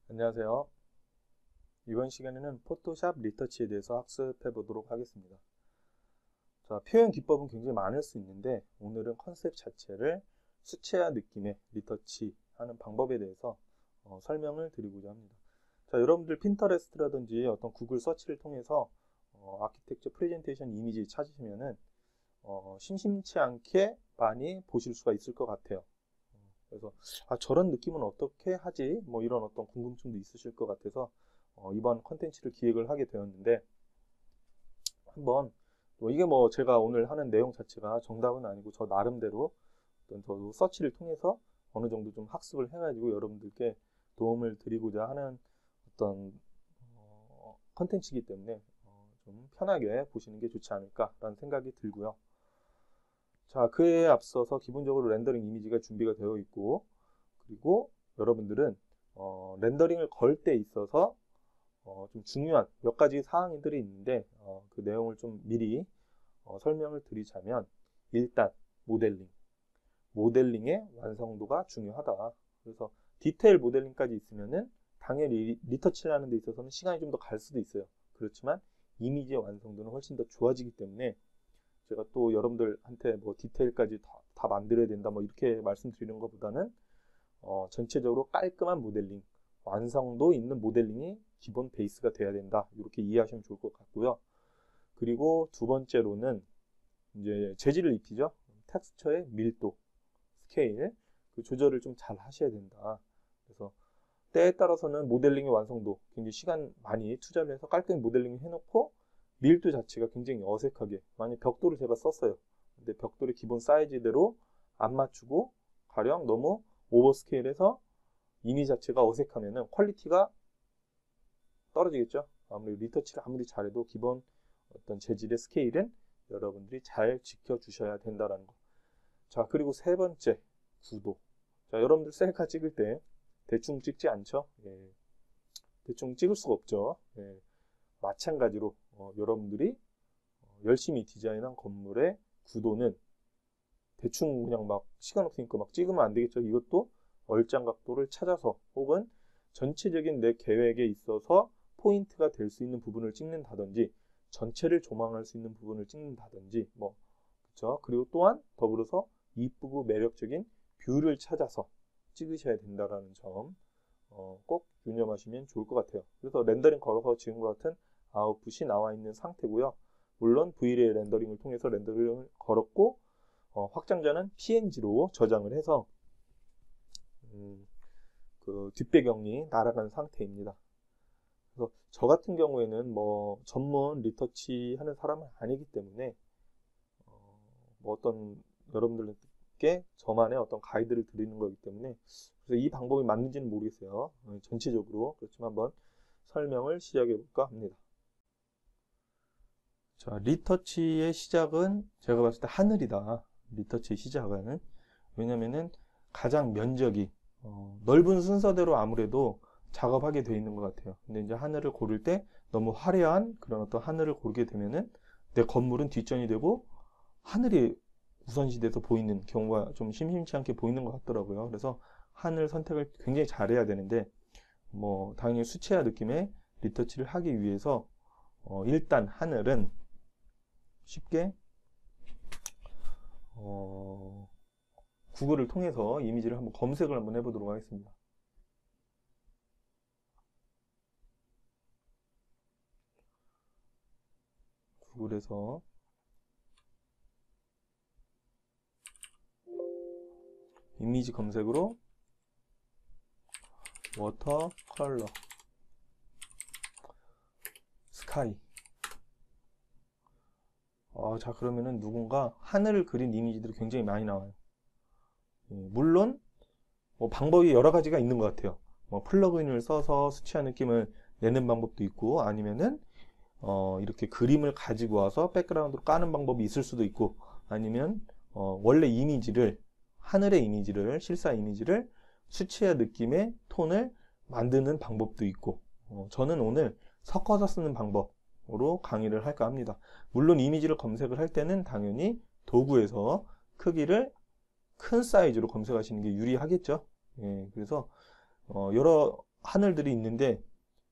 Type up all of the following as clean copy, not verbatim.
안녕하세요. 이번 시간에는 포토샵 리터치에 대해서 학습해 보도록 하겠습니다. 자, 표현 기법은 굉장히 많을 수 있는데 오늘은 컨셉 자체를 수채화 느낌의 리터치 하는 방법에 대해서 설명을 드리고자 합니다. 자, 여러분들 핀터레스트라든지 어떤 구글 서치를 통해서 아키텍처 프레젠테이션 이미지 찾으시면은 심심치 않게 많이 보실 수가 있을 것 같아요. 그래서 저런 느낌은 어떻게 하지? 뭐 이런 어떤 궁금증도 있으실 것 같아서 이번 컨텐츠를 기획을 하게 되었는데, 한번 이게 뭐 제가 오늘 하는 내용 자체가 정답은 아니고 저 나름대로 어떤 저도 서치를 통해서 어느 정도 좀 학습을 해가지고 여러분들께 도움을 드리고자 하는 어떤 컨텐츠이기 때문에 좀 편하게 보시는 게 좋지 않을까라는 생각이 들고요. 자, 그에 앞서서 기본적으로 렌더링 이미지가 준비가 되어 있고, 그리고 여러분들은 렌더링을 걸 때 있어서 좀 중요한 몇 가지 사항들이 있는데 그 내용을 좀 미리 설명을 드리자면, 일단 모델링의 완성도가 중요하다. 그래서 디테일 모델링까지 있으면은 당연히 리터치를 하는 데 있어서는 시간이 좀 더 갈 수도 있어요. 그렇지만 이미지의 완성도는 훨씬 더 좋아지기 때문에 제가 또 여러분들한테 뭐 디테일까지 다 만들어야 된다 뭐 이렇게 말씀드리는 것보다는 전체적으로 깔끔한 모델링, 완성도 있는 모델링이 기본 베이스가 돼야 된다. 이렇게 이해하시면 좋을 것 같고요. 그리고 두 번째로는 이제 재질을 입히죠. 텍스처의 밀도, 스케일, 그 조절을 좀 잘 하셔야 된다. 그래서 때에 따라서는 모델링의 완성도, 굉장히 시간 많이 투자를 해서 깔끔히 모델링을 해놓고 밀도 자체가 굉장히 어색하게, 만약 벽돌을 제가 썼어요. 근데 벽돌의 기본 사이즈대로 안 맞추고 가령 너무 오버스케일해서 이미지 자체가 어색하면은 퀄리티가 떨어지겠죠. 아무리 리터치를 아무리 잘해도 기본 어떤 재질의 스케일은 여러분들이 잘 지켜주셔야 된다는 거. 자, 그리고 세 번째, 구도. 자, 여러분들 셀카 찍을 때 대충 찍지 않죠? 예, 대충 찍을 수가 없죠. 예, 마찬가지로 여러분들이 열심히 디자인한 건물의 구도는 대충 그냥 막 시간 없으니까 막 찍으면 안 되겠죠. 이것도 얼짱 각도를 찾아서 혹은 전체적인 내 계획에 있어서 포인트가 될 수 있는 부분을 찍는다든지 전체를 조망할 수 있는 부분을 찍는다든지 뭐 그렇죠. 그리고 또한 더불어서 이쁘고 매력적인 뷰를 찾아서 찍으셔야 된다라는 점 꼭 유념하시면 좋을 것 같아요. 그래서 렌더링 걸어서 지금과 같은 아웃풋이 나와 있는 상태고요. 물론 V-Ray 렌더링을 통해서 렌더링을 걸었고 확장자는 PNG로 저장을 해서 그 뒷배경이 날아간 상태입니다. 그래서 저 같은 경우에는 뭐 전문 리터치 하는 사람은 아니기 때문에 뭐 어떤 여러분들께 저만의 어떤 가이드를 드리는 거기 때문에 그래서 이 방법이 맞는지는 모르겠어요. 전체적으로. 그렇지만 한번 설명을 시작해 볼까 합니다. 자, 리터치의 시작은 제가 봤을 때 하늘이다. 리터치의 시작은. 왜냐면은 가장 면적이 넓은 순서대로 아무래도 작업하게 되어 있는 것 같아요. 근데 이제 하늘을 고를 때 너무 화려한 그런 어떤 하늘을 고르게 되면은 내 건물은 뒷전이 되고 하늘이 우선시돼서 보이는 경우가 좀 심심치 않게 보이는 것 같더라고요. 그래서 하늘 선택을 굉장히 잘해야 되는데 뭐 당연히 수채화 느낌의 리터치를 하기 위해서 일단 하늘은 쉽게 구글을 통해서 이미지를 한번 검색을 한번 해보도록 하겠습니다. 구글에서 이미지 검색으로 워터 컬러 스카이. 자, 그러면은 누군가 하늘을 그린 이미지들이 굉장히 많이 나와요. 물론 뭐 방법이 여러 가지가 있는 것 같아요. 뭐 플러그인을 써서 수채화 느낌을 내는 방법도 있고, 아니면은 이렇게 그림을 가지고 와서 백그라운드로 까는 방법이 있을 수도 있고, 아니면 원래 이미지를, 하늘의 이미지를, 실사 이미지를 수채화 느낌의 톤을 만드는 방법도 있고, 저는 오늘 섞어서 쓰는 방법으로 방법으로 강의를 할까 합니다. 물론 이미지를 검색을 할 때는 당연히 도구에서 크기를 큰 사이즈로 검색하시는 게 유리하겠죠. 예, 그래서 여러 하늘들이 있는데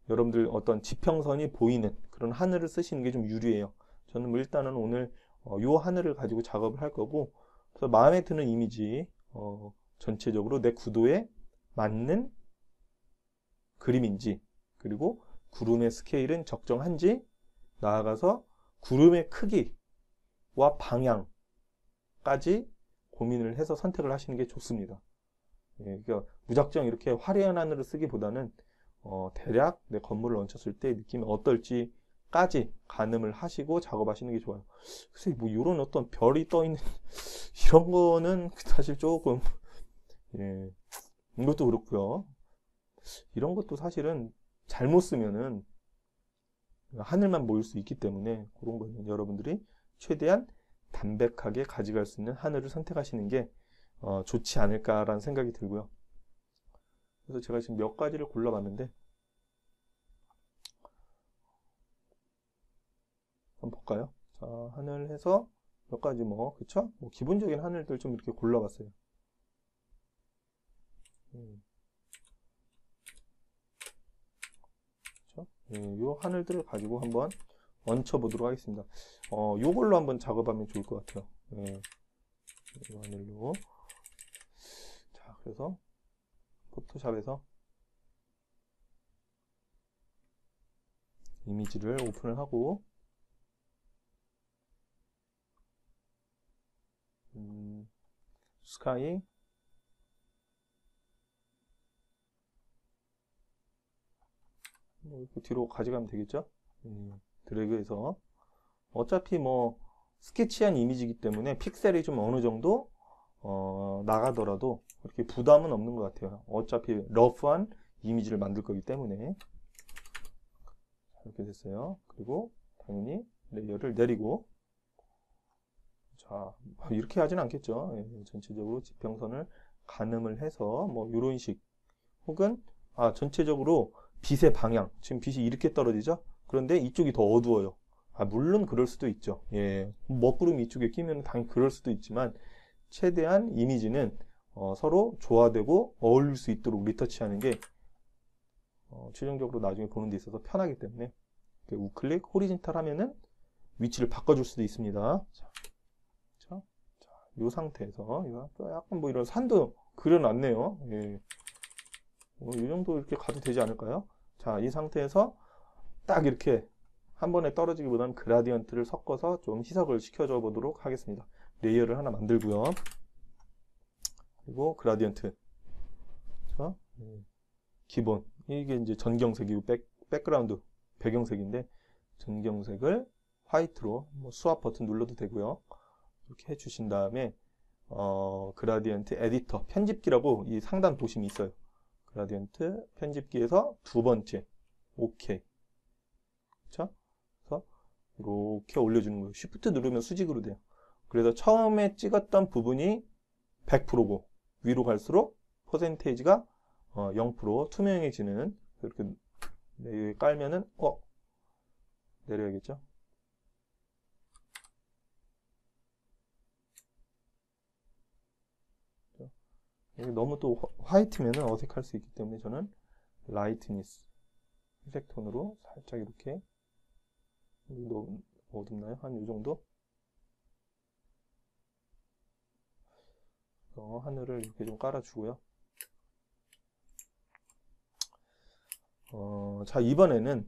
여러분들 어떤 지평선이 보이는 그런 하늘을 쓰시는 게 좀 유리해요. 저는 뭐 일단은 오늘 요 하늘을 가지고 작업을 할 거고, 그래서 마음에 드는 이미지 전체적으로 내 구도에 맞는 그림인지, 그리고 구름의 스케일은 적정한지, 나아가서 구름의 크기와 방향까지 고민을 해서 선택을 하시는 게 좋습니다. 예, 그러니까 무작정 이렇게 화려한 하늘을 쓰기보다는 대략 내 건물을 얹혔을 때 느낌이 어떨지까지 가늠을 하시고 작업하시는 게 좋아요. 글쎄 뭐 이런 어떤 별이 떠 있는 이런 거는 사실 조금 예, 이것도 그렇고요. 이런 것도 사실은 잘못 쓰면은 하늘만 보일 수 있기 때문에 그런 거는 여러분들이 최대한 담백하게 가져갈 수 있는 하늘을 선택하시는 게 좋지 않을까라는 생각이 들고요. 그래서 제가 지금 몇 가지를 골라봤는데 한번 볼까요? 자, 하늘 해서 몇 가지 그쵸? 뭐 기본적인 하늘들 좀 이렇게 골라봤어요. 그쵸? 예, 요 하늘들을 가지고 한번 얹혀보도록 하겠습니다. 요걸로 한번 작업하면 좋을 것 같아요. 예, 이 하늘로. 자, 그래서 포토샵에서 이미지를 오픈을 하고 스카이 이렇게 뒤로 가져가면 되겠죠? 드래그해서 어차피 뭐 스케치한 이미지이기 때문에 픽셀이 좀 어느 정도 나가더라도 그렇게 부담은 없는 것 같아요. 어차피 러프한 이미지를 만들 거기 때문에. 이렇게 됐어요. 그리고 당연히 레이어를 내리고, 자, 이렇게 하진 않겠죠. 예, 전체적으로 지평선을 가늠을 해서 뭐 이런 식, 혹은 전체적으로 빛의 방향, 지금 빛이 이렇게 떨어지죠. 그런데 이쪽이 더 어두워요. 물론 그럴 수도 있죠. 예, 먹구름이 이쪽에 끼면 당연히 그럴 수도 있지만 최대한 이미지는 서로 조화되고 어울릴 수 있도록 리터치하는 게 최종적으로 나중에 보는 데 있어서 편하기 때문에 우클릭 호리진탈 하면은 위치를 바꿔줄 수도 있습니다. 자, 이 상태에서 이거 약간 뭐 이런 산도 그려놨네요. 예. 이 정도 이렇게 가도 되지 않을까요? 자, 이 상태에서 딱 이렇게 한 번에 떨어지기보다는 그라디언트를 섞어서 좀 희석을 시켜줘 보도록 하겠습니다. 레이어를 하나 만들고요. 그리고 그라디언트. 자, 기본. 이게 이제 전경색이고 백그라운드 배경색인데 전경색을 화이트로 스왑 버튼 눌러도 되고요. 이렇게 해주신 다음에 그라디언트 에디터 편집기라고 이 상단 보시면 있어요. 그라디언트 편집기에서 두 번째 오케이. 그렇죠? 그래서 이렇게 올려주는 거예요. 쉬프트 누르면 수직으로 돼요. 그래서 처음에 찍었던 부분이 100%고 위로 갈수록 퍼센테이지가 0% 투명해지는, 이렇게 레이어에 깔면은 내려야겠죠. 너무 또 화이트면은 어색할 수 있기 때문에 저는 라이트니스 회색 톤으로 살짝 이렇게 너무 어둡나요? 한 이 정도? 하늘을 이렇게 좀 깔아주고요. 자, 이번에는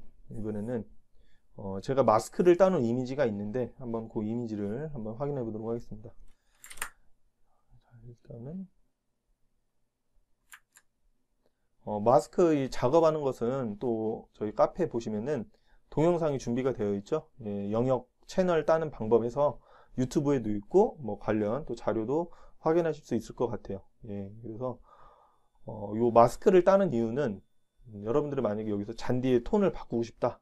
제가 마스크를 따놓은 이미지가 있는데 한번 그 이미지를 한번 확인해 보도록 하겠습니다. 자, 일단은 마스크 작업하는 것은 또 저희 카페에 보시면은 동영상이 준비가 되어 있죠. 예, 영역 채널 따는 방법에서 유튜브에도 있고 뭐 관련 또 자료도 확인하실 수 있을 것 같아요. 예, 그래서 요 마스크를 따는 이유는 여러분들이 만약에 여기서 잔디의 톤을 바꾸고 싶다.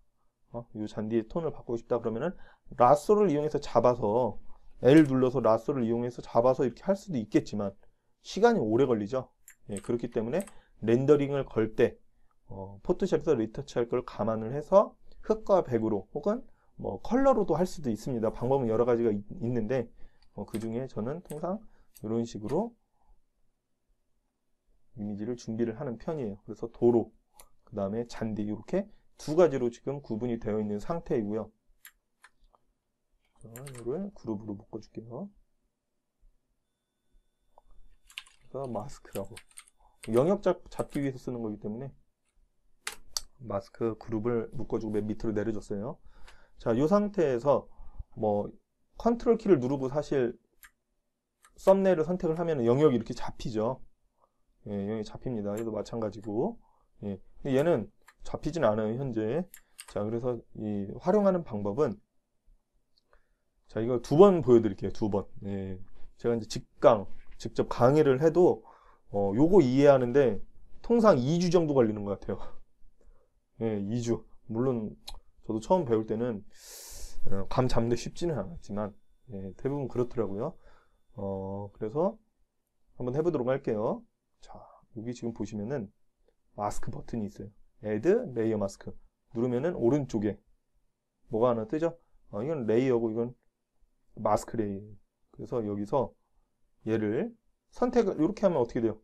이 잔디의 톤을 바꾸고 싶다 그러면은 라쏘를 이용해서 잡아서 L 눌러서 라쏘를 이용해서 잡아서 이렇게 할 수도 있겠지만 시간이 오래 걸리죠. 예, 그렇기 때문에 렌더링을 걸 때 포토샵에서 리터치 할 걸 감안을 해서 흑과 백으로 혹은 뭐 컬러로도 할 수도 있습니다. 방법은 여러 가지가 있는데 그 중에 저는 통상 이런 식으로 이미지를 준비를 하는 편이에요. 그래서 도로, 그 다음에 잔디 이렇게 두 가지로 지금 구분이 되어 있는 상태이고요. 이거를 그룹으로 묶어줄게요. 그래서 마스크라고 영역 잡기 위해서 쓰는 거기 때문에 마스크 그룹을 묶어주고 맨 밑으로 내려줬어요. 자, 이 상태에서 뭐 컨트롤 키를 누르고 사실 썸네일을 선택을 하면 영역이 이렇게 잡히죠. 예, 영역이 잡힙니다. 얘도 마찬가지고. 예, 근데 얘는 잡히진 않아요, 현재. 자, 그래서 이 활용하는 방법은 자, 이거 2번 보여드릴게요. 2번. 예, 제가 이제 직접 강의를 해도 요거 이해하는데 통상 2주 정도 걸리는 것 같아요. 예, 2주. 물론 저도 처음 배울 때는 감 잡는데 쉽지는 않았지만 예, 대부분 그렇더라고요. 그래서 한번 해보도록 할게요. 자, 여기 지금 보시면은 마스크 버튼이 있어요. Add 레이어 마스크 누르면은 오른쪽에 뭐가 하나 뜨죠? 이건 레이어고 이건 마스크 레이어. 그래서 여기서 얘를 선택을 이렇게 하면 어떻게 돼요?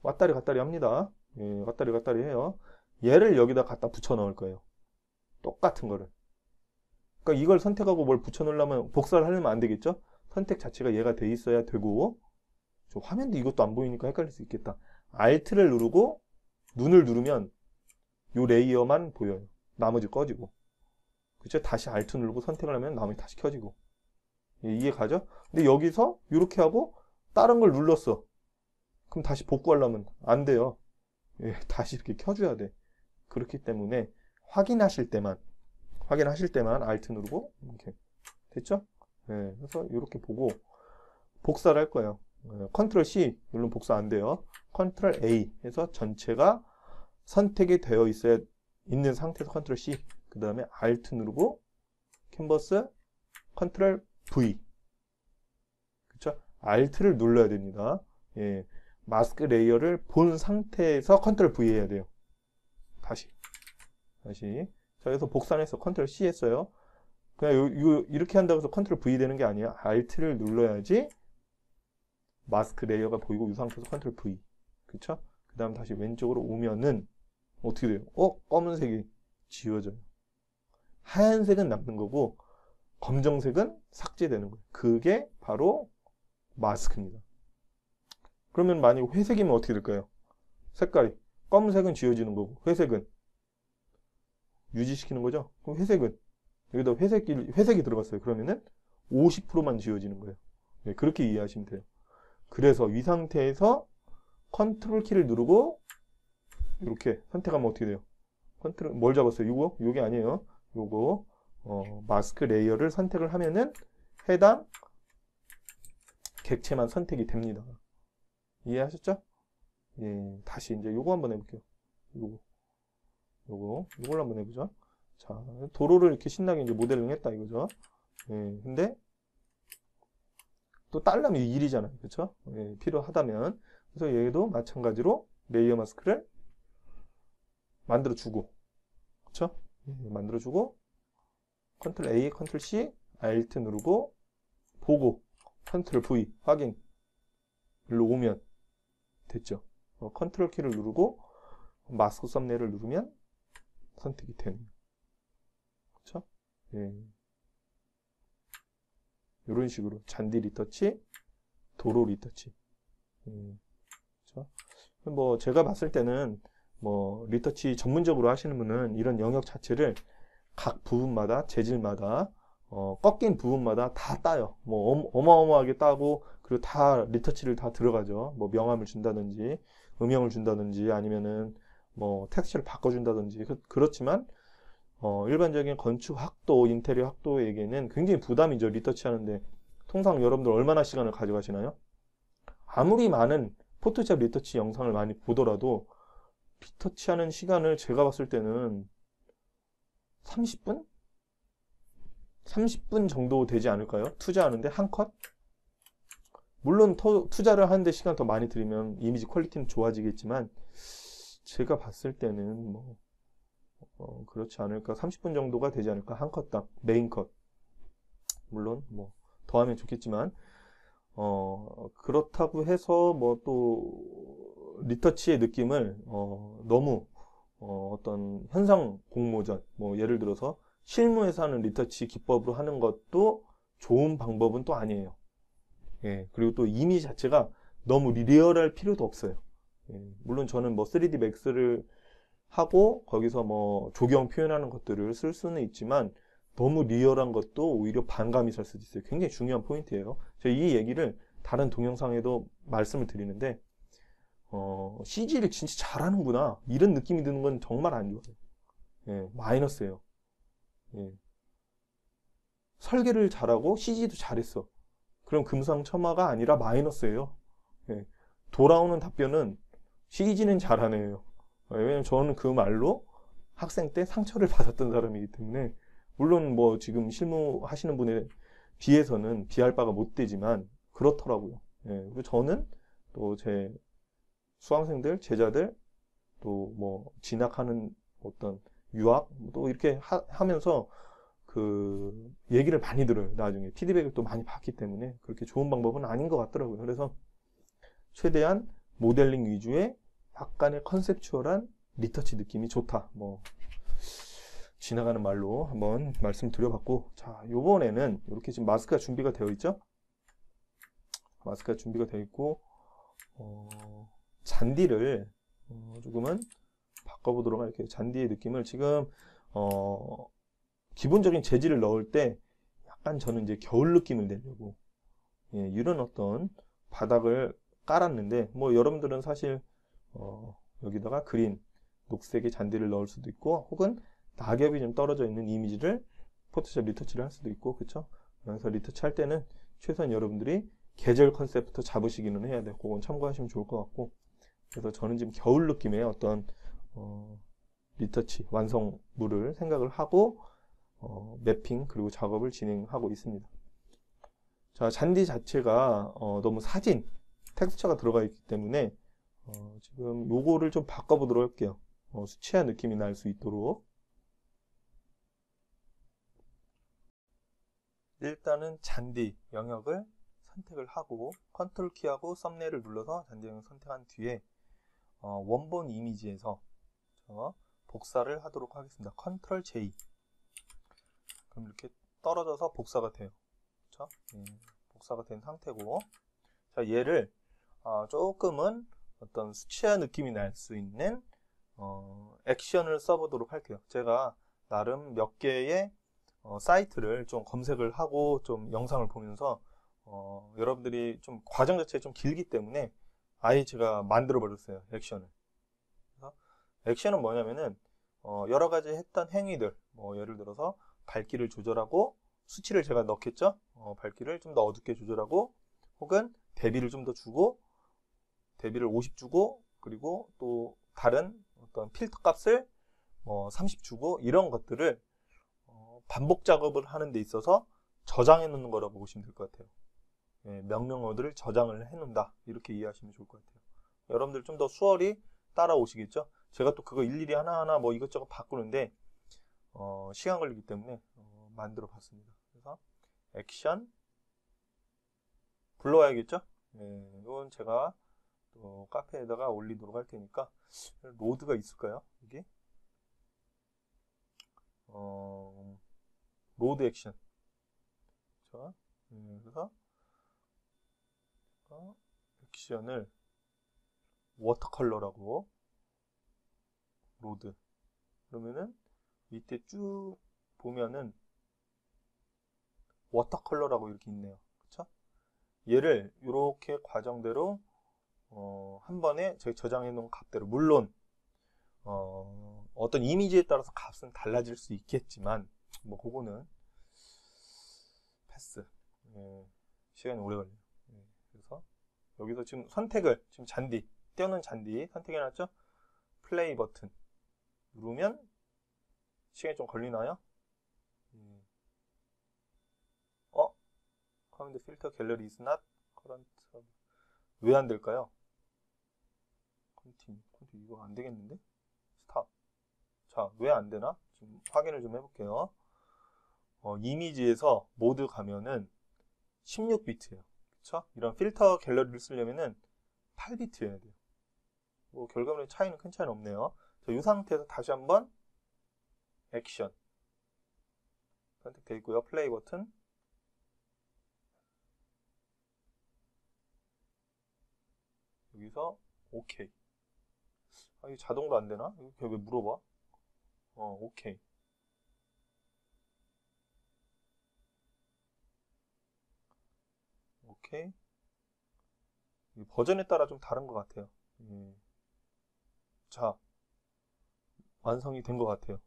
왔다리 갔다리 합니다. 예, 왔다리 갔다리 해요. 얘를 여기다 갖다 붙여 넣을 거예요. 똑같은 거를. 그러니까 이걸 선택하고 뭘 붙여 넣으려면 복사를 하려면 안 되겠죠? 선택 자체가 얘가 돼 있어야 되고 저 화면도 이것도 안 보이니까 헷갈릴 수 있겠다. Alt를 누르고 눈을 누르면 요 레이어만 보여요. 나머지 꺼지고. 그쵸? 다시 Alt 누르고 선택을 하면 나머지 다시 켜지고. 이해 가죠? 근데 여기서 이렇게 하고 다른 걸 눌렀어. 그럼 다시 복구하려면 안 돼요. 예, 다시 이렇게 켜줘야 돼. 그렇기 때문에 확인하실 때만 Alt 누르고 이렇게 됐죠? 예, 그래서 이렇게 보고 복사를 할 거예요. 컨트롤 C 누르면 복사 안 돼요. 컨트롤 A 해서 전체가 선택이 되어 있는 상태에서 컨트롤 C 그 다음에 Alt 누르고 캔버스 컨트롤 V 그쵸? Alt를 눌러야 됩니다. 예, 마스크 레이어를 본 상태에서 컨트롤 V 해야 돼요. 다시 자, 그래서 복사해서 컨트롤 C 했어요. 그냥 이렇게 한다고 해서 컨트롤 V 되는 게 아니에요. Alt를 눌러야지 마스크 레이어가 보이고 이 상태에서 컨트롤 V 그쵸? 그 다음 다시 왼쪽으로 오면은 어떻게 돼요? 검은색이 지워져요. 하얀색은 남는 거고 검정색은 삭제되는 거예요. 그게 바로 마스크입니다. 그러면 만약 회색이면 어떻게 될까요? 색깔이 검은색은 지워지는 거고 회색은 유지시키는 거죠. 그럼 회색은 여기다 회색이 들어갔어요. 그러면은 50%만 지워지는 거예요. 네, 그렇게 이해하시면 돼요. 그래서 이 상태에서 컨트롤 키를 누르고 이렇게 선택하면 어떻게 돼요? 컨트롤 뭘 잡았어요? 이거? 이게 아니에요. 요거 마스크 레이어를 선택을 하면은 해당 객체만 선택이 됩니다. 이해하셨죠? 예, 다시 이제 요거 한번 해볼게요. 요걸로 한번 해보죠. 자, 도로를 이렇게 신나게 이제 모델링 했다 이거죠. 예, 근데 또 딸려면 일이잖아요. 그렇죠? 예, 필요하다면. 그래서 얘도 마찬가지로 레이어 마스크를 만들어주고 그렇죠? 예, 만들어주고 컨트롤 A, 컨트롤 C, Alt 누르고 보고 컨트롤 V 확인 일로 오면 됐죠? 컨트롤 키를 누르고 마스크 썸네일을 누르면 선택이 되는 그렇죠? 예. 이런 식으로 잔디 리터치, 도로 리터치. 그렇죠? 뭐 제가 봤을 때는 뭐 리터치 전문적으로 하시는 분은 이런 영역 자체를 각 부분마다 재질마다 꺾인 부분마다 다 따요. 뭐 어마어마하게 따고 그리고 다 리터치를 다 들어가죠. 뭐 명암을 준다든지 음영을 준다든지 아니면은 뭐 텍스처를 바꿔준다든지 그렇지만 일반적인 건축 학도, 인테리어 학도에게는 굉장히 부담이죠. 리터치 하는데 통상 여러분들 얼마나 시간을 가져가시나요? 아무리 많은 포토샵 리터치 영상을 많이 보더라도 리터치 하는 시간을 제가 봤을 때는 30분? 30분 정도 되지 않을까요? 투자하는데 한 컷? 물론 투자를 하는데 시간 더 많이 들이면 이미지 퀄리티는 좋아지겠지만 제가 봤을 때는 뭐 그렇지 않을까. 30분 정도가 되지 않을까. 한 컷당 메인 컷. 물론 뭐 더하면 좋겠지만 그렇다고 해서 뭐 또 리터치의 느낌을 너무 어떤 현상 공모전, 뭐 예를 들어서 실무에서 하는 리터치 기법으로 하는 것도 좋은 방법은 또 아니에요. 예, 그리고 또 이미지 자체가 너무 리얼할 필요도 없어요. 예, 물론 저는 뭐 3D 맥스를 하고 거기서 뭐 조경 표현하는 것들을 쓸 수는 있지만 너무 리얼한 것도 오히려 반감이 살 수도 있어요. 굉장히 중요한 포인트예요. 제가 이 얘기를 다른 동영상에도 말씀을 드리는데 CG를 진짜 잘하는구나 이런 느낌이 드는 건 정말 안 좋아요. 예, 마이너스예요. 예. 설계를 잘하고 CG도 잘했어. 그럼 금상첨화가 아니라 마이너스예요. 예. 돌아오는 답변은 CG는 잘하네요. 왜냐면 저는 그 말로 학생 때 상처를 받았던 사람이기 때문에 물론 뭐 지금 실무 하시는 분에 비해서는 비할 바가 못 되지만 그렇더라고요. 예. 그리고 저는 또 제 수강생들, 제자들 또 뭐 진학하는 어떤 유학 또 이렇게 하면서 그 얘기를 많이 들어요. 나중에 피드백을 또 많이 받기 때문에 그렇게 좋은 방법은 아닌 것 같더라고요. 그래서 최대한 모델링 위주의 약간의 컨셉추얼한 리터치 느낌이 좋다. 뭐 지나가는 말로 한번 말씀드려봤고, 자, 요번에는 이렇게 지금 마스크가 준비가 되어 있죠? 마스크가 준비가 되어 있고 잔디를 조금은 바꿔보도록 할게요. 잔디의 느낌을 지금 기본적인 재질을 넣을 때 약간 저는 이제 겨울 느낌을 내려고 이런 어떤 바닥을 깔았는데 뭐 여러분들은 사실 여기다가 그린 녹색의 잔디를 넣을 수도 있고 혹은 낙엽이 좀 떨어져 있는 이미지를 포토샵 리터치를 할 수도 있고 그쵸? 그래서 리터치 할 때는 최소한 여러분들이 계절 컨셉부터 잡으시기는 해야 돼요. 그건 참고하시면 좋을 것 같고 그래서 저는 지금 겨울 느낌의 어떤 리터치 완성물을 생각을 하고 매핑 그리고 작업을 진행하고 있습니다. 자, 잔디 자체가 너무 사진 텍스처가 들어가 있기 때문에 지금 요거를 좀 바꿔보도록 할게요. 수채화 느낌이 날 수 있도록 일단은 잔디 영역을 선택을 하고 컨트롤 키하고 썸네일을 눌러서 잔디 영역 선택한 뒤에 원본 이미지에서 복사를 하도록 하겠습니다. 컨트롤 J 그럼 이렇게 떨어져서 복사가 돼요. 그렇죠? 복사가 된 상태고 자 얘를 조금은 어떤 수채화 느낌이 날 수 있는 액션을 써보도록 할게요. 제가 나름 몇 개의 사이트를 좀 검색을 하고 좀 영상을 보면서 여러분들이 좀 과정 자체가 좀 길기 때문에 아예 제가 만들어 버렸어요. 액션을. 그래서 액션은 뭐냐면은 여러 가지 했던 행위들 뭐 예를 들어서 밝기를 조절하고 수치를 제가 넣겠죠. 밝기를 좀 더 어둡게 조절하고 혹은 대비를 좀 더 주고 대비를 50 주고 그리고 또 다른 어떤 필터 값을 30 주고 이런 것들을 반복 작업을 하는 데 있어서 저장해 놓는 거라고 보시면 될 것 같아요. 명령어들을 저장을 해 놓는다 이렇게 이해하시면 좋을 것 같아요. 여러분들 좀 더 수월히 따라오시겠죠. 제가 또 그거 일일이 하나하나 뭐 이것저것 바꾸는데 시간 걸리기 때문에 만들어 봤습니다. 그래서 액션 불러와야겠죠. 이건 제가 또 카페에다가 올리도록 할 테니까 로드가 있을까요? 여기 로드 액션 자, 그래서 액션을 워터컬러라고 로드 그러면은 밑에 쭉 보면은 워터컬러라고 이렇게 있네요. 그쵸? 얘를 이렇게 과정대로 한 번에 저희 저장해 놓은 값대로 물론 어떤 이미지에 따라서 값은 달라질 수 있겠지만 뭐 그거는 패스 시간이 오래 걸려요. 그래서 여기서 지금 선택을 지금 잔디 떼어놓은 잔디 선택해 놨죠. 플레이 버튼 누르면 시간이 좀 걸리나요? 커맨드 필터 갤러리 is not current 왜 안 될까요? 컨티뉴 이거 안 되겠는데? 스탑 자, 왜 안 되나? 좀 확인을 좀 해볼게요. 이미지에서 모드 가면은 16비트예요. 그쵸? 이런 필터 갤러리를 쓰려면은 8비트여야 돼요. 뭐 결과물의 차이는 큰 차이는 없네요. 자, 이 상태에서 다시 한번 액션 선택되어 있고요. 플레이 버튼. 여기서 오케이. 아, 이게 자동으로 안 되나? 이거 왜 물어봐? 오케이. 오케이. 버전에 따라 좀 다른 것 같아요. 자, 완성이 된 것 같아요.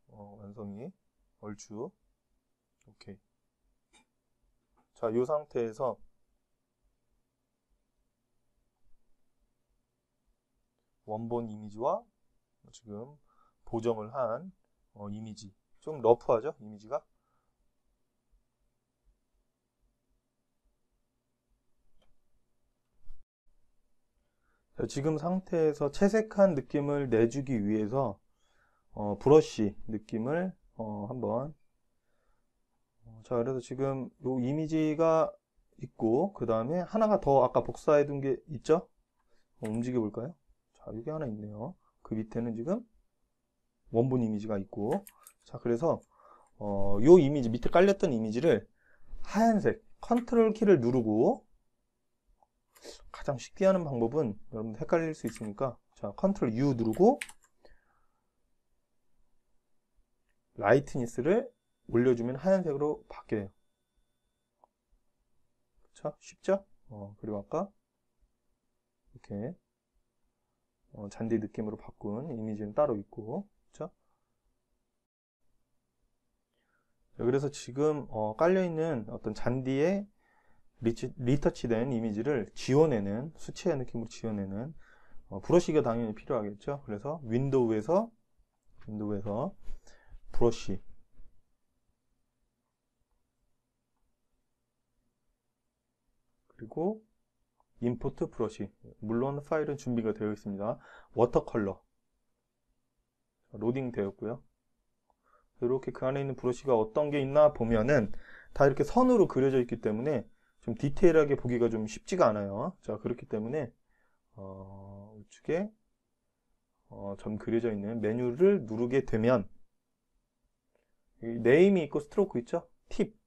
완성이. 얼추. 오케이. 자, 이 상태에서 원본 이미지와 지금 보정을 한 이미지. 좀 러프하죠? 이미지가. 자, 지금 상태에서 채색한 느낌을 내주기 위해서 브러쉬 느낌을 한번 자, 그래서 지금 이 이미지가 있고 그 다음에 하나가 더 아까 복사해 둔 게 있죠? 움직여 볼까요? 자, 이게 하나 있네요. 그 밑에는 지금 원본 이미지가 있고 자, 그래서 요 이미지 밑에 깔렸던 이미지를 하얀색 컨트롤 키를 누르고 가장 쉽게 하는 방법은 여러분 헷갈릴 수 있으니까 자, 컨트롤 U 누르고 라이트니스를 올려주면 하얀색으로 바뀌어요. 그쵸? 쉽죠? 그리고 아까 이렇게 잔디 느낌으로 바꾼 이미지는 따로 있고 그쵸? 그래서 지금 깔려있는 어떤 잔디에 리터치된 이미지를 지워내는 수채화 느낌으로 지워내는 브러쉬가 당연히 필요하겠죠. 그래서 윈도우에서 브러쉬 그리고 임포트 브러쉬 물론 파일은 준비가 되어 있습니다. 워터컬러 로딩 되었고요. 이렇게 그 안에 있는 브러쉬가 어떤 게 있나 보면은 다 이렇게 선으로 그려져 있기 때문에 좀 디테일하게 보기가 좀 쉽지가 않아요. 자, 그렇기 때문에 우측에 점 그려져 있는 메뉴를 누르게 되면 네임이 있고 스트로크 있죠? 팁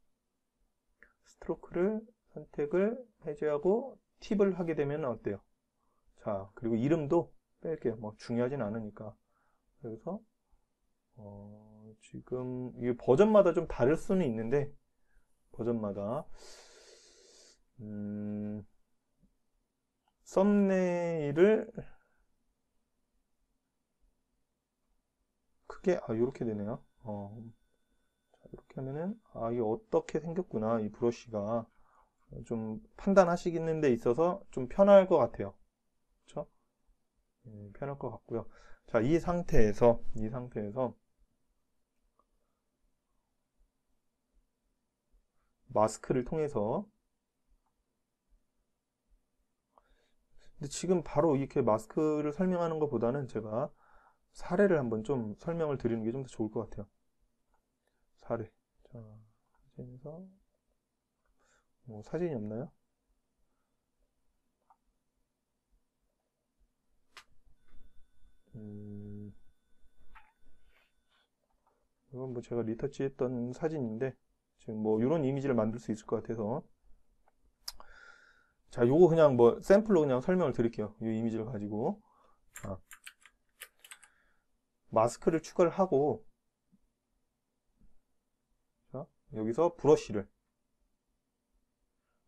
스트로크를 선택을 해제하고 팁을 하게 되면 어때요? 자, 그리고 이름도 뺄게요. 뭐 중요하진 않으니까. 그래서 지금 이게 버전마다 좀 다를 수는 있는데 버전마다 썸네일을 크게 이렇게 되네요. 자, 이렇게 하면은 이게 어떻게 생겼구나 이 브러쉬가 좀 판단하시는 데 있어서 좀 편할 것 같아요. 그렇죠? 편할 것 같고요. 자, 이 상태에서 마스크를 통해서 근데 지금 바로 이렇게 마스크를 설명하는 것보다는 제가 사례를 한번 좀 설명을 드리는 게 좀 더 좋을 것 같아요. 사례. 자, 사진에서 사진이 없나요? 이건 뭐 제가 리터치 했던 사진인데 지금 뭐 이런 이미지를 만들 수 있을 것 같아서 자, 요거 그냥 뭐 샘플로 그냥 설명을 드릴게요. 이 이미지를 가지고 자, 마스크를 추가를 하고 자, 여기서 브러쉬를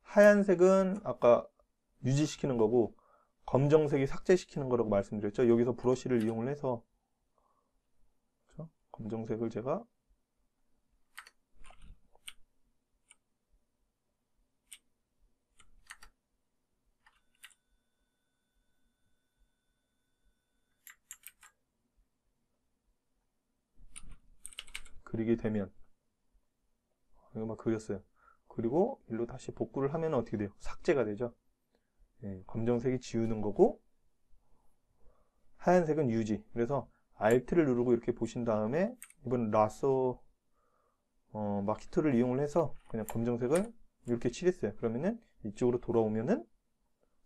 하얀색은 아까 유지시키는 거고 검정색이 삭제시키는 거라고 말씀드렸죠. 여기서 브러쉬를 이용을 해서 그렇죠? 검정색을 제가 그리게 되면 이거 막 그렸어요. 그리고 일로 다시 복구를 하면 어떻게 돼요? 삭제가 되죠. 검정색이 지우는 거고 하얀색은 유지. 그래서 Alt를 누르고 이렇게 보신 다음에 이번 라소 마키토를 이용을 해서 그냥 검정색을 이렇게 칠했어요. 그러면은 이쪽으로 돌아오면은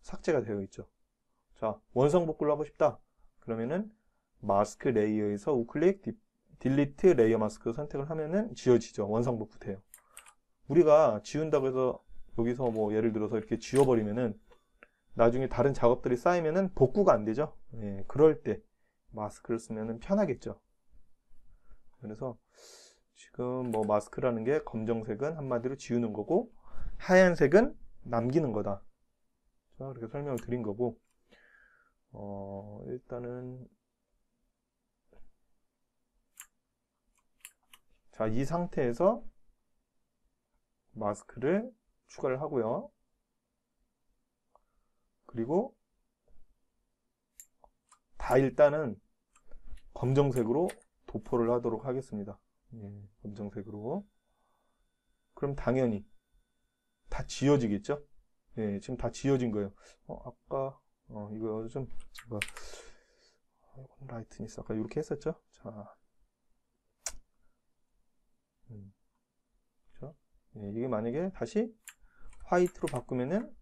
삭제가 되어 있죠. 자, 원성 복구를 하고 싶다. 그러면은 마스크 레이어에서 우클릭 딜리트 레이어 마스크 선택을 하면은 지워지죠. 원성 복구 돼요. 우리가 지운다고 해서 여기서 뭐 예를 들어서 이렇게 지워버리면은 나중에 다른 작업들이 쌓이면은 복구가 안 되죠. 예, 그럴 때 마스크를 쓰면은 편하겠죠. 그래서 지금 뭐 마스크라는 게 검정색은 한마디로 지우는 거고 하얀색은 남기는 거다. 자, 그렇게 설명을 드린 거고 일단은 자, 이 상태에서 마스크를 추가를 하고요. 그리고 다 일단은 검정색으로 도포를 하도록 하겠습니다. 예, 검정색으로. 그럼 당연히 다 지워지겠죠? 예, 지금 다 지워진 거예요. 아까 이거 좀 라이트니스 아까 이렇게 했었죠? 자, 그렇죠? 예, 이게 만약에 다시 화이트로 바꾸면은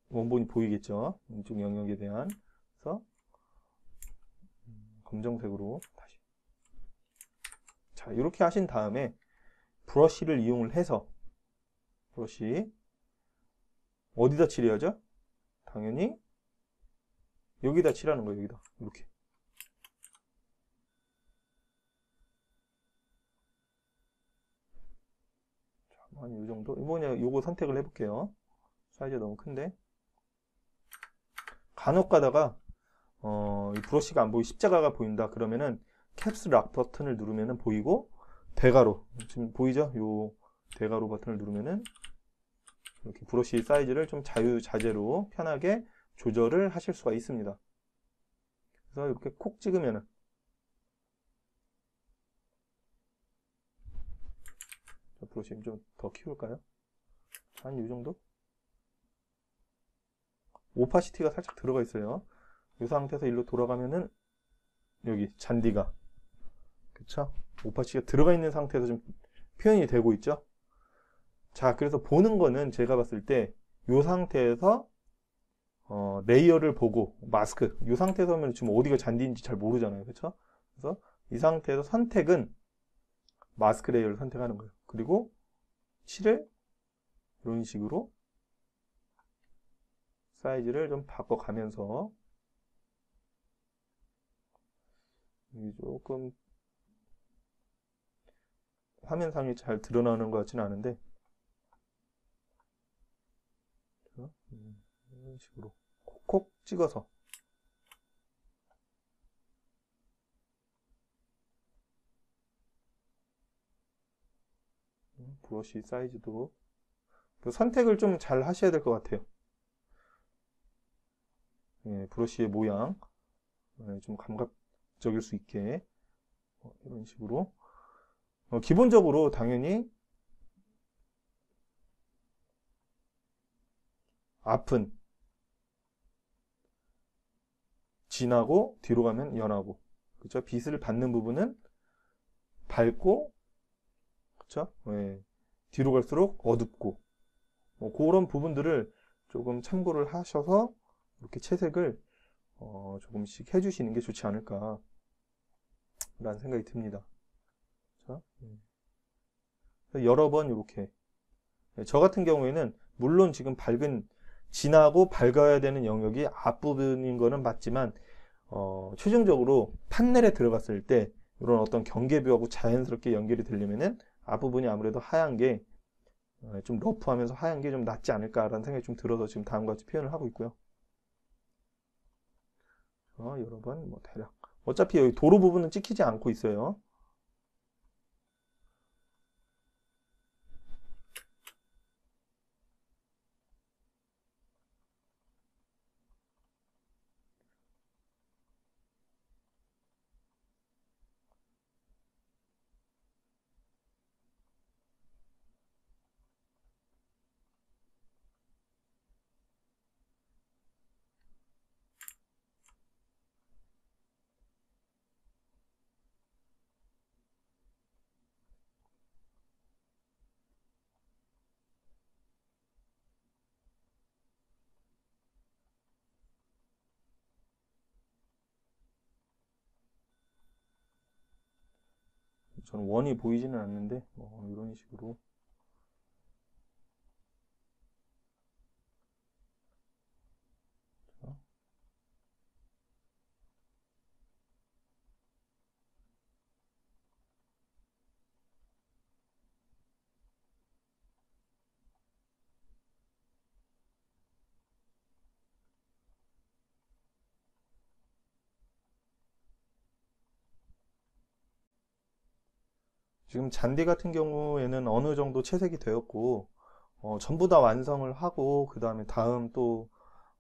원본이 보이겠죠? 이쪽 영역에 대한. 그래서 검정색으로 다시. 자, 이렇게 하신 다음에 브러쉬를 이용을 해서 브러쉬 어디다 칠해야죠? 당연히 여기다 칠하는 거예요. 여기다 이렇게. 한 이 정도. 이번에 요거 선택을 해볼게요. 사이즈가 너무 큰데. 간혹 가다가 이 브러쉬가 안 보이고 십자가가 보인다. 그러면은 캡스 락 버튼을 누르면은 보이고 대괄호 지금 보이죠? 요 대괄호 버튼을 누르면은 이렇게 브러쉬 사이즈를 좀 자유자재로 편하게 조절을 하실 수가 있습니다. 그래서 이렇게 콕 찍으면은 브러쉬 좀 더 키울까요? 한 이 정도? 오파시티가 살짝 들어가 있어요. 이 상태에서 일로 돌아가면은 여기 잔디가 그쵸? 오파시티가 들어가 있는 상태에서 좀 표현이 되고 있죠? 자, 그래서 보는 거는 제가 봤을 때 이 상태에서 레이어를 보고 마스크 이 상태에서 하면 지금 어디가 잔디인지 잘 모르잖아요. 그쵸? 그래서 이 상태에서 선택은 마스크 레이어를 선택하는 거예요. 그리고 칠을 이런 식으로 사이즈를 좀 바꿔가면서 조금 화면상이 잘 드러나는 것 같지는 않은데 이런 식으로 콕콕 찍어서 브러쉬 사이즈도 선택을 좀 잘 하셔야 될 것 같아요. 예, 브러쉬의 모양 좀 감각적일 수 있게 이런 식으로 기본적으로 당연히 앞은 진하고 뒤로 가면 연하고 그렇죠? 빛을 받는 부분은 밝고 그렇죠? 예, 뒤로 갈수록 어둡고 그런 부분들을 조금 참고를 하셔서 이렇게 채색을 조금씩 해주시는 게 좋지 않을까 라는 생각이 듭니다. 그렇죠? 여러 번 이렇게 저 같은 경우에는 물론 지금 진하고 밝아야 되는 영역이 앞부분인 거는 맞지만 최종적으로 판넬에 들어갔을 때 이런 어떤 경계부하고 자연스럽게 연결이 되려면은 앞부분이 아무래도 하얀 게 좀 러프하면서 하얀 게 좀 낫지 않을까라는 생각이 좀 들어서 지금 다음과 같이 표현을 하고 있고요. 여러 번 뭐 대략 어차피 여기 도로 부분은 찍히지 않고 있어요. 저는 원이 보이지는 않는데 이런 식으로 지금 잔디 같은 경우에는 어느 정도 채색이 되었고 전부 다 완성을 하고 그 다음에 다음 또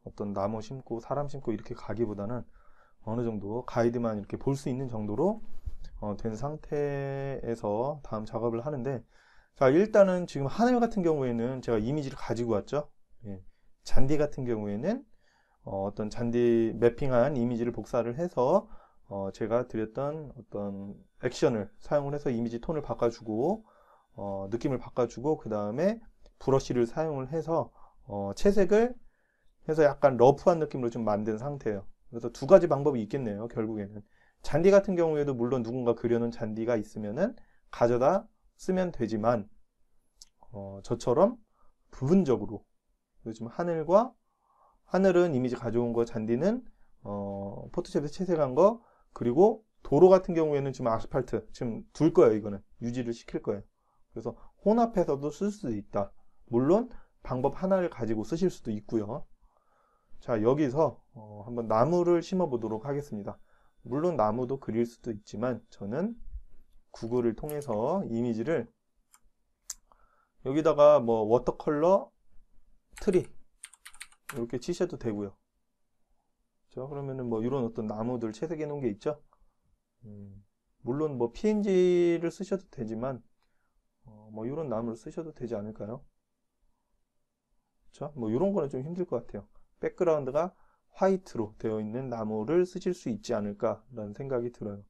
어떤 나무 심고 사람 심고 이렇게 가기보다는 어느 정도 가이드만 이렇게 볼 수 있는 정도로 된 상태에서 다음 작업을 하는데, 자, 일단은 지금 하늘 같은 경우에는 제가 이미지를 가지고 왔죠. 예. 잔디 같은 경우에는 어떤 잔디 매핑한 이미지를 복사를 해서 제가 드렸던 어떤 액션을 사용을 해서 이미지 톤을 바꿔주고 느낌을 바꿔주고 그 다음에 브러쉬를 사용을 해서 채색을 해서 약간 러프한 느낌으로 좀 만든 상태예요. 그래서 두 가지 방법이 있겠네요. 결국에는 잔디 같은 경우에도 물론 누군가 그려놓은 잔디가 있으면은 가져다 쓰면 되지만 저처럼 부분적으로 요즘 하늘은 이미지 가져온 거, 잔디는 포토샵에서 채색한 거, 그리고 도로 같은 경우에는 지금 아스팔트 지금 둘 거예요. 이거는 유지를 시킬 거예요. 그래서 혼합해서도 쓸 수도 있다. 물론 방법 하나를 가지고 쓰실 수도 있고요. 자, 여기서 한번 나무를 심어 보도록 하겠습니다. 물론 나무도 그릴 수도 있지만 저는 구글을 통해서 이미지를 여기다가 뭐 워터컬러 트리 이렇게 치셔도 되고요. 자, 그러면은 뭐 이런 어떤 나무들 채색해 놓은 게 있죠. 물론 뭐 PNG를 쓰셔도 되지만 뭐 이런 나무를 쓰셔도 되지 않을까요? 자, 뭐 이런 거는 좀 힘들 것 같아요. 백그라운드가 화이트로 되어 있는 나무를 쓰실 수 있지 않을까라는 생각이 들어요.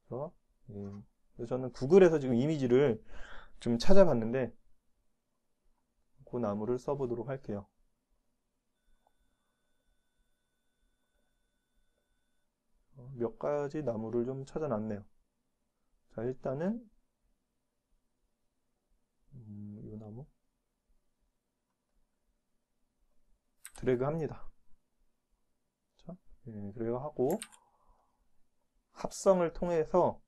그래서, 그래서 저는 구글에서 지금 이미지를 좀 찾아봤는데 그 나무를 써보도록 할게요. 몇 가지 나무를 좀 찾아놨네요. 자, 일단은 이 나무 드래그 합니다. 자, 드래그 하고 합성을 통해서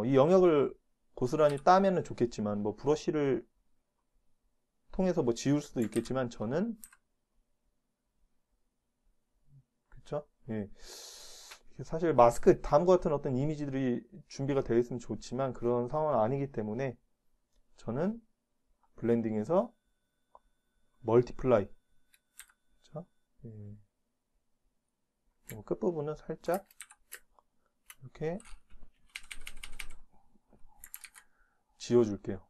이 영역을 고스란히 따면은 좋겠지만 뭐 브러쉬를 통해서 뭐 지울 수도 있겠지만 저는 그쵸? 예. 사실 마스크 다음과 같은 어떤 이미지들이 준비가 되어 있으면 좋지만 그런 상황은 아니기 때문에 저는 블렌딩에서 멀티플라이 자, 끝부분은 살짝 이렇게 지워줄게요.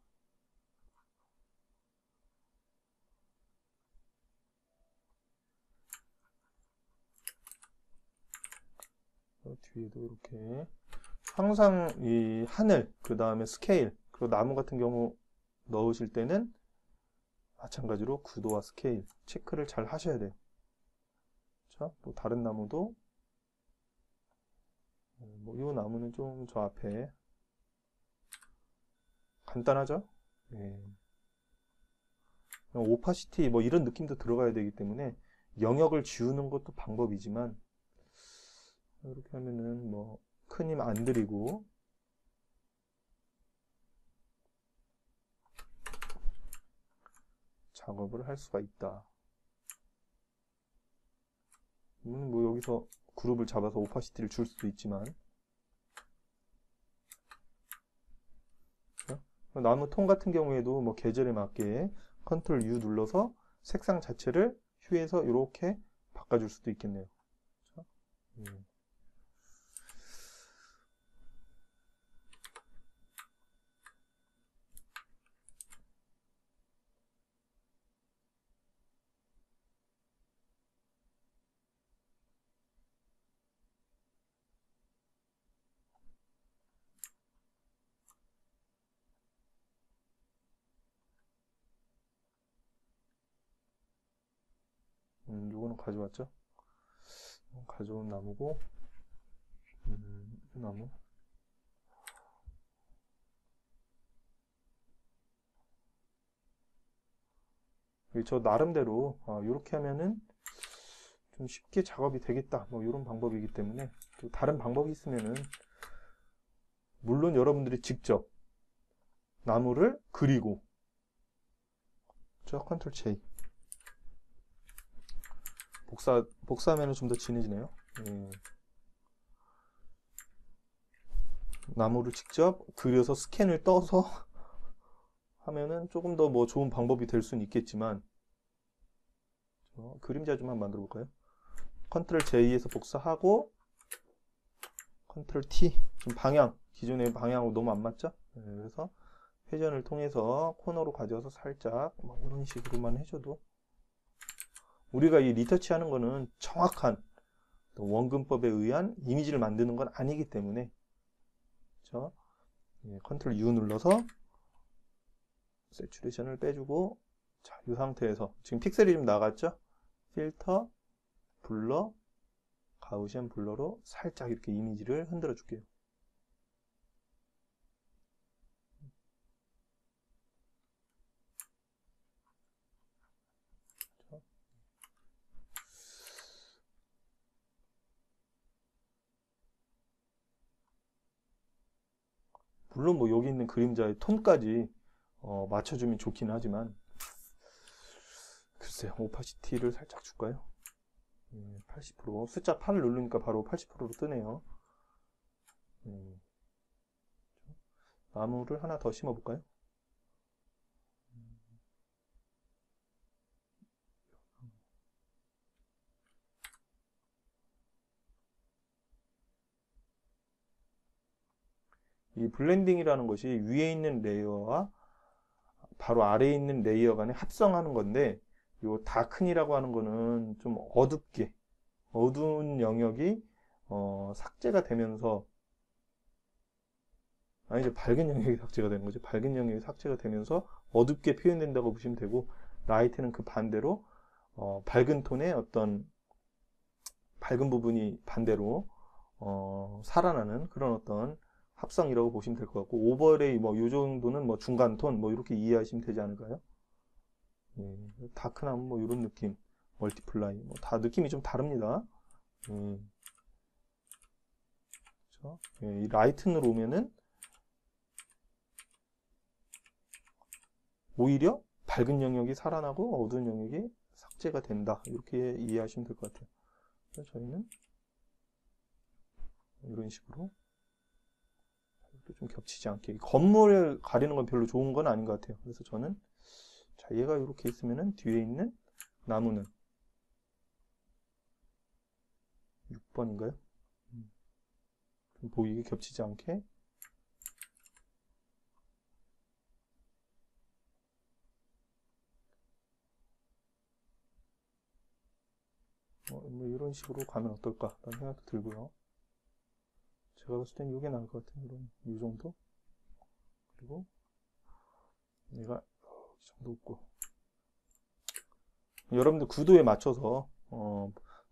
뒤에도 이렇게 항상 이 하늘 그 다음에 스케일 그리고 나무 같은 경우 넣으실 때는 마찬가지로 구도와 스케일 체크를 잘 하셔야 돼요. 자, 또 다른 나무도 뭐 이 나무는 좀 저 앞에 간단하죠? 예. 오파시티 뭐 이런 느낌도 들어가야 되기 때문에 영역을 지우는 것도 방법이지만 이렇게 하면은 뭐 큰 힘 안 들이고 작업을 할 수가 있다. 뭐 여기서 그룹을 잡아서 오파시티를 줄 수도 있지만 나무 톤 같은 경우에도 뭐 계절에 맞게 컨트롤 U 눌러서 색상 자체를 휴에서 이렇게 바꿔줄 수도 있겠네요. 요거는 가져왔죠? 가져온 나무고, 이 나무. 저 나름대로 이렇게 하면은 좀 쉽게 작업이 되겠다. 뭐 이런 방법이기 때문에 또 다른 방법이 있으면은 물론 여러분들이 직접 나무를 그리고 저 컨트롤 J 복사하면 좀 더 진해지네요. 예. 나무를 직접 그려서 스캔을 떠서 하면은 조금 더 뭐 좋은 방법이 될 수는 있겠지만 그림자 좀 한번 만들어 볼까요? 컨트롤 J에서 복사하고 컨트롤 T 좀 기존의 방향하고 너무 안 맞죠? 네, 그래서 회전을 통해서 코너로 가져와서 살짝 뭐 이런 식으로만 해줘도 우리가 이 리터치 하는 거는 정확한 원근법에 의한 이미지를 만드는 건 아니기 때문에 그렇죠? 예, 컨트롤 U 눌러서 세츄레이션을 빼주고 자, 이 상태에서 지금 픽셀이 좀 나갔죠? 필터, 블러, 가우시안 블러로 살짝 이렇게 이미지를 흔들어 줄게요. 물론 뭐 여기 있는 그림자의 톤까지 맞춰주면 좋긴 하지만 글쎄요, 오파시티를 살짝 줄까요? 80% 숫자 8을 누르니까 바로 80%로 뜨네요. 나무를 하나 더 심어볼까요? 이 블렌딩이라는 것이 위에 있는 레이어와 바로 아래에 있는 레이어 간에 합성하는 건데 요 다큰이라고 하는 거는 좀 어둡게 어두운 영역이 삭제가 되면서 아니죠, 밝은 영역이 삭제가 되는 거죠. 밝은 영역이 삭제가 되면서 어둡게 표현된다고 보시면 되고 라이트는 그 반대로 밝은 톤의 어떤 밝은 부분이 반대로 살아나는 그런 어떤 합성이라고 보시면 될 것 같고 오버레이 뭐 요 정도는 뭐 중간 톤 뭐 이렇게 이해하시면 되지 않을까요? 예, 다크나무 뭐 이런 느낌 멀티플라이 뭐 다 느낌이 좀 다릅니다. 그렇죠? 예, 이 라이튼으로 오면은 오히려 밝은 영역이 살아나고 어두운 영역이 삭제가 된다 이렇게 이해하시면 될 것 같아요. 그래서 저희는 이런 식으로 좀 겹치지 않게 건물을 가리는 건 별로 좋은 건 아닌 것 같아요. 그래서 저는 자 얘가 이렇게 있으면은 뒤에 있는 나무는 6번인가요? 좀 보이게 겹치지 않게 뭐 이런 식으로 가면 어떨까 라는 생각도 들고요. 제가 봤을 땐 이게 나을 것 같아요. 이 정도 그리고 얘가 이 정도 없고 여러분들 구도에 맞춰서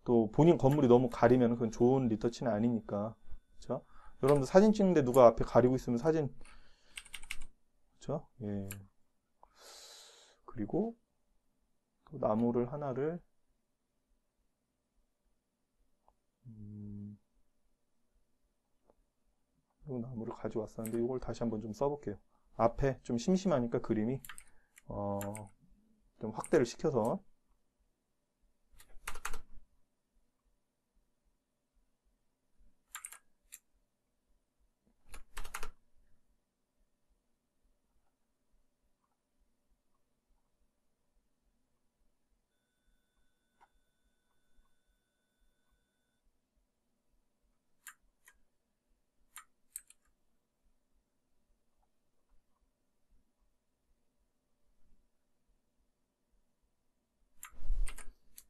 또 본인 건물이 너무 가리면 그건 좋은 리터치는 아니니까 그렇죠? 여러분들 사진 찍는데 누가 앞에 가리고 있으면 사진 그렇죠? 예. 그리고 또 나무를 하나를 이 나무를 가져왔었는데 이걸 다시 한번 좀 써볼게요. 앞에 좀 심심하니까 그림이 좀 확대를 시켜서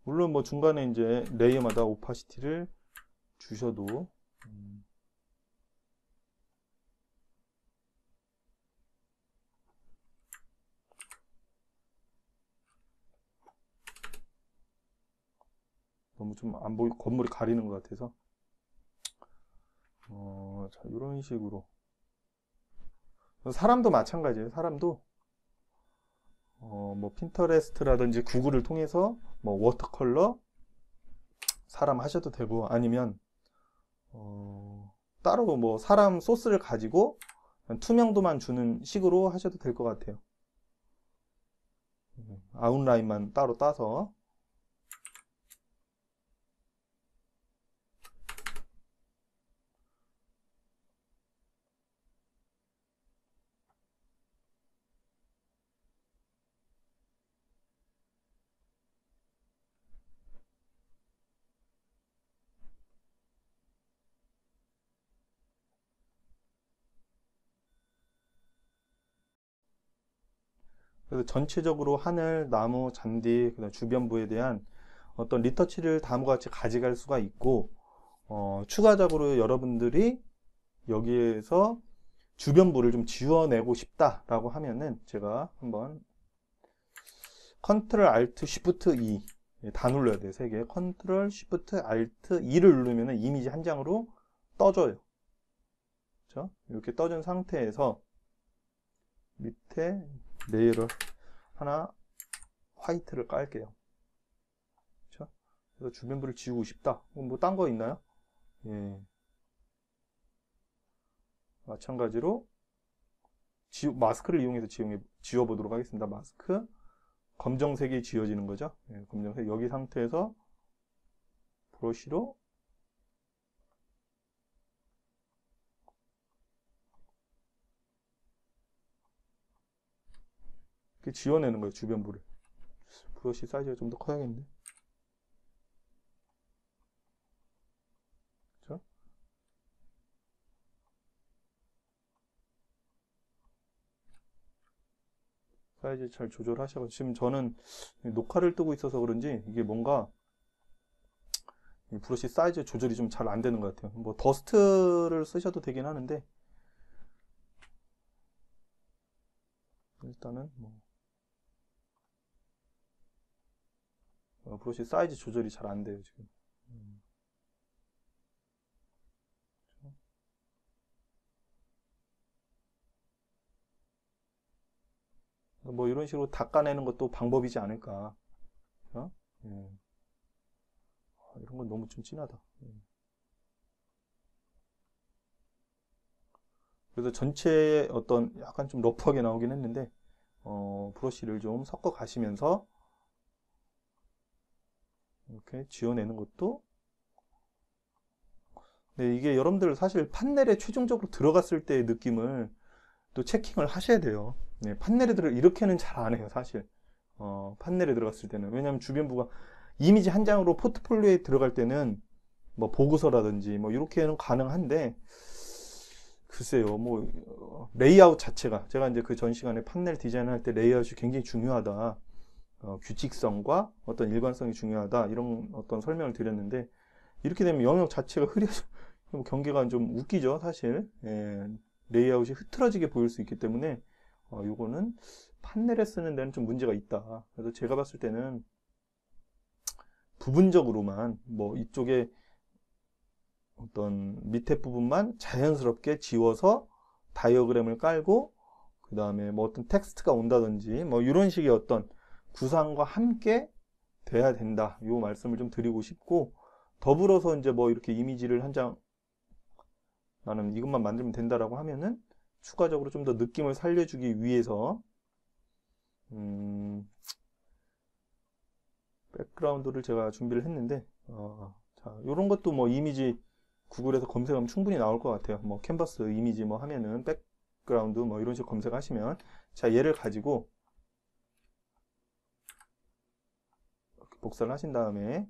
물론 뭐 중간에 이제 레이어마다 오파시티를 주셔도 너무 좀 안 보이 건물이 가리는 것 같아서 자 이런 식으로 사람도 마찬가지예요. 사람도 뭐 핀터레스트라든지 구글을 통해서 뭐 워터컬러 사람 하셔도 되고, 아니면 따로 뭐 사람 소스를 가지고 투명도만 주는 식으로 하셔도 될 것 같아요. 아웃라인만 따로 따서. 그래서 전체적으로 하늘, 나무, 잔디, 그다음 주변부에 대한 어떤 리터치를 다음과 같이 가져갈 수가 있고, 추가적으로 여러분들이 여기에서 주변부를 좀 지워내고 싶다라고 하면은 제가 한번 컨트롤 알트 쉬프트 E 다 눌러야 돼요. 세 개. 컨트롤 쉬프트 알트 E를 누르면은 이미지 한 장으로 떠져요. 그렇죠? 이렇게 떠준 상태에서 밑에 레이어를 하나 화이트를 깔게요. 그렇죠? 그래서 주변부를 지우고 싶다. 뭐 딴 거 있나요? 예. 마찬가지로 마스크를 이용해서 지워보도록 하겠습니다. 마스크 검정색이 지워지는 거죠. 예, 검정색 여기 상태에서 브러쉬로 이렇게 지워내는 거예요. 주변부를. 브러쉬 사이즈가 좀 더 커야겠는데. 그렇죠? 사이즈 잘 조절하셔서 지금 저는 녹화를 뜨고 있어서 그런지 이게 뭔가 브러쉬 사이즈 조절이 좀 잘 안 되는 것 같아요. 뭐 더스트를 쓰셔도 되긴 하는데 일단은 뭐 브러쉬 사이즈 조절이 잘 안 돼요 지금. 뭐 이런 식으로 닦아내는 것도 방법이지 않을까. 어? 예. 이런 건 너무 좀 진하다. 예. 그래서 전체에 어떤 약간 좀 러프하게 나오긴 했는데 브러쉬를 좀 섞어 가시면서 이렇게 지워내는 것도. 네, 이게 여러분들 사실 판넬에 최종적으로 들어갔을 때의 느낌을 또 체킹을 하셔야 돼요. 네, 이렇게는 잘 안 해요, 사실. 판넬에 들어갔을 때는. 왜냐하면 주변부가 이미지 한 장으로 포트폴리오에 들어갈 때는 뭐 보고서라든지 뭐 이렇게는 가능한데, 글쎄요, 뭐 레이아웃 자체가 제가 이제 그 전 시간에 판넬 디자인할 때 레이아웃이 굉장히 중요하다. 규칙성과 어떤 일관성이 중요하다. 이런 어떤 설명을 드렸는데, 이렇게 되면 영역 자체가 흐려져, 경계가 좀 웃기죠, 사실. 예, 레이아웃이 흐트러지게 보일 수 있기 때문에, 요거는 판넬에 쓰는 데는 좀 문제가 있다. 그래서 제가 봤을 때는 부분적으로만, 뭐 이쪽에 어떤 밑에 부분만 자연스럽게 지워서 다이어그램을 깔고, 그 다음에 뭐 어떤 텍스트가 온다든지, 뭐 이런 식의 어떤 구상과 함께 돼야 된다. 요 말씀을 좀 드리고 싶고, 더불어서 이제 뭐 이렇게 이미지를 한 장, 나는 이것만 만들면 된다라고 하면은 추가적으로 좀 더 느낌을 살려주기 위해서 백그라운드를 제가 준비를 했는데, 자, 이런 것도 뭐 이미지 구글에서 검색하면 충분히 나올 것 같아요. 뭐 캔버스 이미지 뭐 하면은 백그라운드 뭐 이런 식으로 검색하시면, 자, 얘를 가지고 이렇게 복사를 하신 다음에,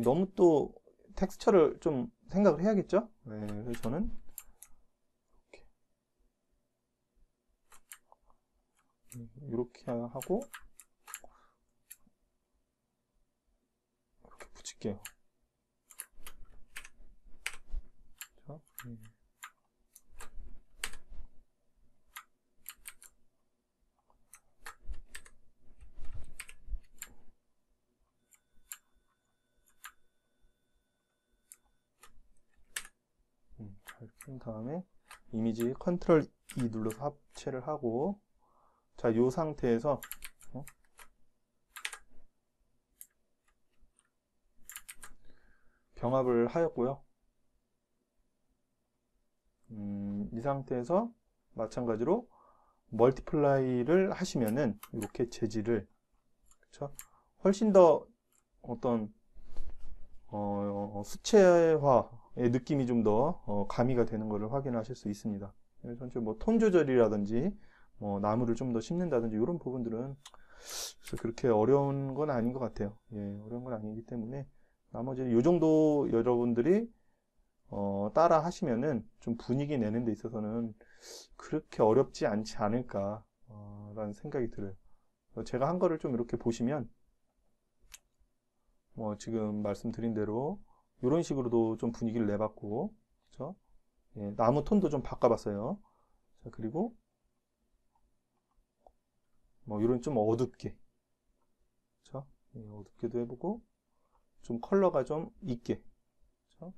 너무 또 텍스처를 좀 생각을 해야겠죠? 네, 그래서 저는 이렇게 하고 이렇게 붙일게요. 그렇죠? 잘 푼 다음에 이미지 컨트롤 E 눌러서 합체를 하고, 자, 이 상태에서 병합을 하였고요. 이 상태에서 마찬가지로 멀티플라이를 하시면은 이렇게 재질을, 그쵸? 훨씬 더 어떤 수채화의 느낌이 좀 더 가미가 되는 것을 확인하실 수 있습니다. 전체 뭐 톤 조절이라든지 뭐 나무를 좀 더 심는다든지 이런 부분들은 그렇게 어려운 건 아닌 것 같아요. 예, 어려운 건 아니기 때문에 나머지 이 정도 여러분들이 따라 하시면은 좀 분위기 내는 데 있어서는 그렇게 어렵지 않지 않을까 라는 생각이 들어요. 제가 한 거를 좀 이렇게 보시면 뭐 지금 말씀드린 대로 이런 식으로도 좀 분위기를 내봤고, 그렇죠? 예, 나무 톤도 좀 바꿔봤어요. 자, 그리고 뭐 이런 좀 어둡게, 그렇죠? 예, 어둡게도 해보고 좀 컬러가 좀 있게, 그렇죠?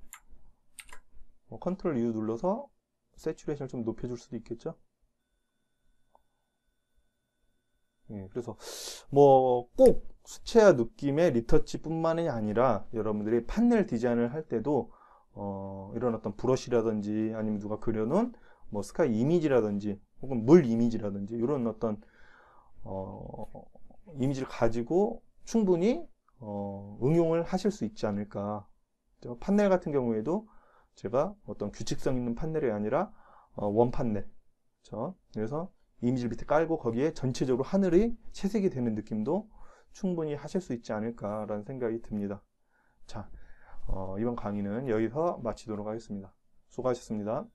뭐 컨트롤 U 눌러서 새추레이션을 좀 높여줄 수도 있겠죠? 예, 그래서 뭐 꼭 수채화 느낌의 리터치뿐만이 아니라 여러분들이 판넬 디자인을 할 때도 이런 어떤 브러쉬라든지 아니면 누가 그려놓은 뭐 스카이 이미지라든지 혹은 물 이미지라든지 이런 어떤 이미지를 가지고 충분히 응용을 하실 수 있지 않을까. 판넬 같은 경우에도 제가 어떤 규칙성 있는 판넬이 아니라 원 판넬, 그렇죠? 그래서 이미지를 밑에 깔고 거기에 전체적으로 하늘이 채색이 되는 느낌도 충분히 하실 수 있지 않을까라는 생각이 듭니다. 자, 이번 강의는 여기서 마치도록 하겠습니다. 수고하셨습니다.